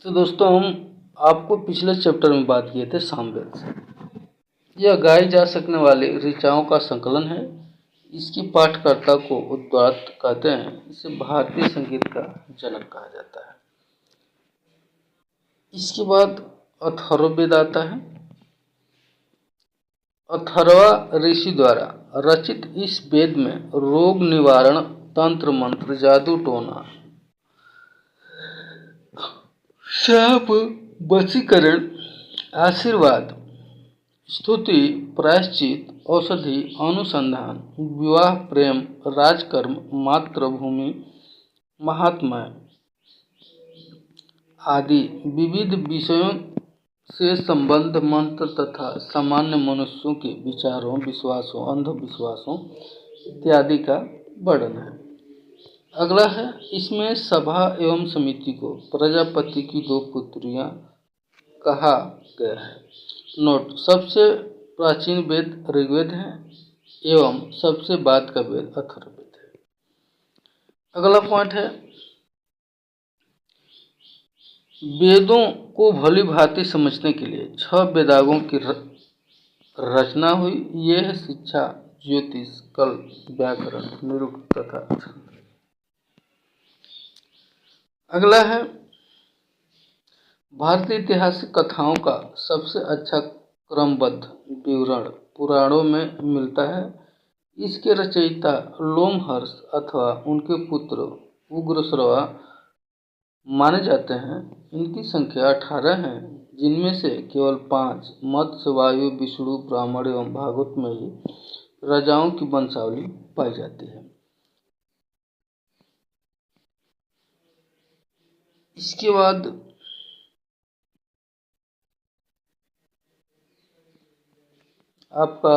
तो दोस्तों हम आपको पिछले चैप्टर में बात किए थे सामवेद से। यह गाई जा सकने वाली ऋचाओं का संकलन है। इसकी पाठकर्ता को उद्गात कहते हैं। इसे भारतीय संगीत का जनक कहा जाता है। इसके बाद अथर्ववेद आता है। अथर्वा ऋषि द्वारा रचित इस वेद में रोग निवारण, तंत्र मंत्र, जादू टोना, शाप, वशीकरण, आशीर्वाद, स्तुति, प्रायश्चित, औषधि, अनुसंधान, विवाह, प्रेम, राजकर्म, मातृभूमि, महात्म्य आदि विविध विषयों से संबंध मंत्र तथा सामान्य मनुष्यों के विचारों, विश्वासों, अंधविश्वासों इत्यादि का वर्णन है। अगला है, इसमें सभा एवं समिति को प्रजापति की दो पुत्रियां कहा गया है। नोट: सबसे प्राचीन वेद ऋग्वेद है एवं सबसे बाद का वेद अथर्ववेद है। अगला पॉइंट है, वेदों को भली भांति समझने के लिए 6 वेदांगों की रचना हुई। ये है शिक्षा, ज्योतिष, कल्प, व्याकरण, निरुक्त तथा छंद। अगला है, भारतीय ऐतिहासिक कथाओं का सबसे अच्छा क्रमबद्ध विवरण पुराणों में मिलता है। इसके रचयिता लोमहर्ष अथवा उनके पुत्र उग्रश्रवा माने जाते हैं। इनकी संख्या 18 है, जिनमें से केवल 5 मत्स्य, वायु, विष्णु, ब्राह्मण एवं भागवत में ही राजाओं की वंशावली पाई जाती है। इसके बाद आपका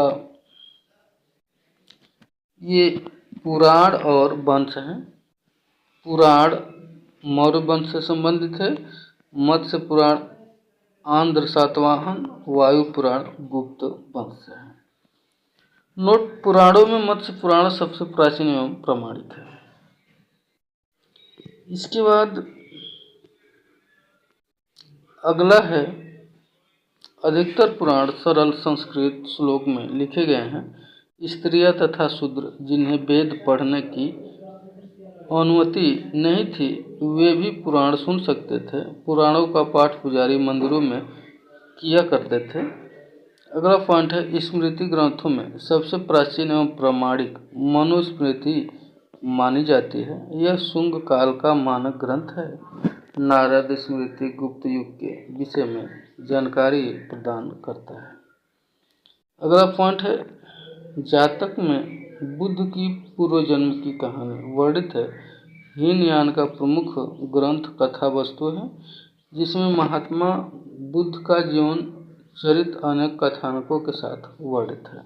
ये पुराण और वंश हैं। पुराण मौर्य वंश से संबंधित है। मत्स्य पुराण आंध्र सातवाहन, वायु पुराण गुप्त वंश से है। नोट: पुराणों में मत्स्य पुराण सबसे प्राचीन एवं प्रमाणिक है। इसके बाद अगला है, अधिकतर पुराण सरल संस्कृत श्लोक में लिखे गए हैं। स्त्रियां तथा शूद्र जिन्हें वेद पढ़ने की अनुमति नहीं थी, वे भी पुराण सुन सकते थे। पुराणों का पाठ पुजारी मंदिरों में किया करते थे। अगला पॉइंट है, स्मृति ग्रंथों में सबसे प्राचीन एवं प्रामाणिक मनुस्मृति मानी जाती है। यह शुंग काल का मानक ग्रंथ है। नारद स्मृति गुप्त युग के विषय में जानकारी प्रदान करता है। अगला पॉइंट है, जातक में बुद्ध की पूर्व जन्म की कहानी वर्णित है। हीनयान का प्रमुख ग्रंथ कथा वस्तु है, जिसमें महात्मा बुद्ध का जीवन चरित्र अनेक कथानकों के साथ वर्णित है।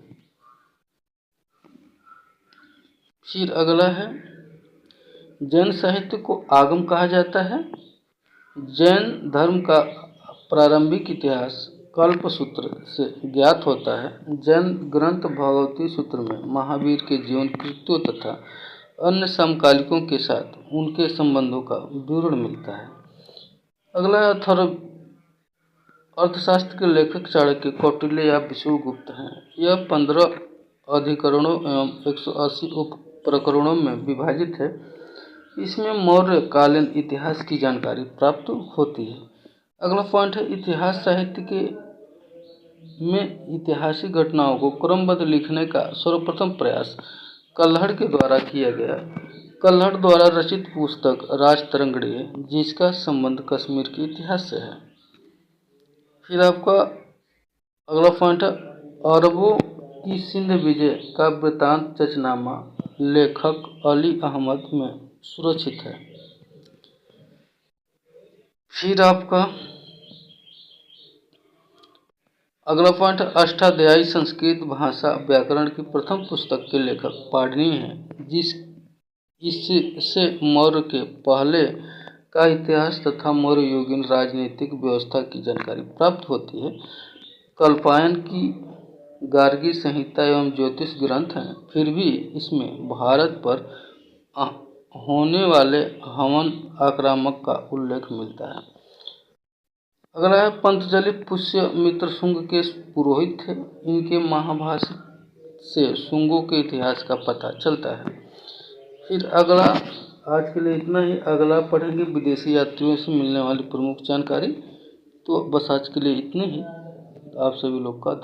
फिर अगला है, जैन साहित्य को आगम कहा जाता है। जैन धर्म का प्रारंभिक इतिहास कल्पसूत्र से ज्ञात होता है। जैन ग्रंथ भगवती सूत्र में महावीर के जीवन कृत्यों तथा अन्य समकालिकों के साथ उनके संबंधों का विवरण मिलता है। अगला अर्थशास्त्र के लेखक चाणक्य, कौटिल्य या विष्णुगुप्त हैं। यह 15 अधिकरणों एवं 180 उप प्रकरणों में विभाजित है। इसमें मौर्य कालीन इतिहास की जानकारी प्राप्त होती है। अगला पॉइंट है, इतिहास साहित्य में ऐतिहासिक घटनाओं को क्रमबद्ध लिखने का सर्वप्रथम प्रयास कल्हड़ के द्वारा किया गया। कल्हड़ द्वारा रचित पुस्तक राजतरंगिणी है, जिसका संबंध कश्मीर के इतिहास से है। फिर आपका अगला पॉइंट है, अरबों की सिंध विजय का वृत्तांत चचनामा लेखक अली अहमद में सुरक्षित है। फिर आपका अगला पॉइंट, अष्टाध्यायी संस्कृत भाषा व्याकरण की प्रथम पुस्तक के लेखक पाणिनि हैं। इससे मौर्य के पहले का इतिहास तथा मौर्य युगीन राजनीतिक व्यवस्था की जानकारी प्राप्त होती है। कल्पायन की गार्गी संहिता एवं ज्योतिष ग्रंथ हैं, फिर भी इसमें भारत पर होने वाले हवन आक्रामक का उल्लेख मिलता है। अगला है पंतजलि पुष्य मित्र शुंग के पुरोहित थे। इनके महाभाष्य से शुंगों के इतिहास का पता चलता है। फिर अगला, आज के लिए इतना ही। अगला पढ़ेंगे विदेशी यात्रियों से मिलने वाली प्रमुख जानकारी। तो बस आज के लिए इतने ही। आप सभी लोग का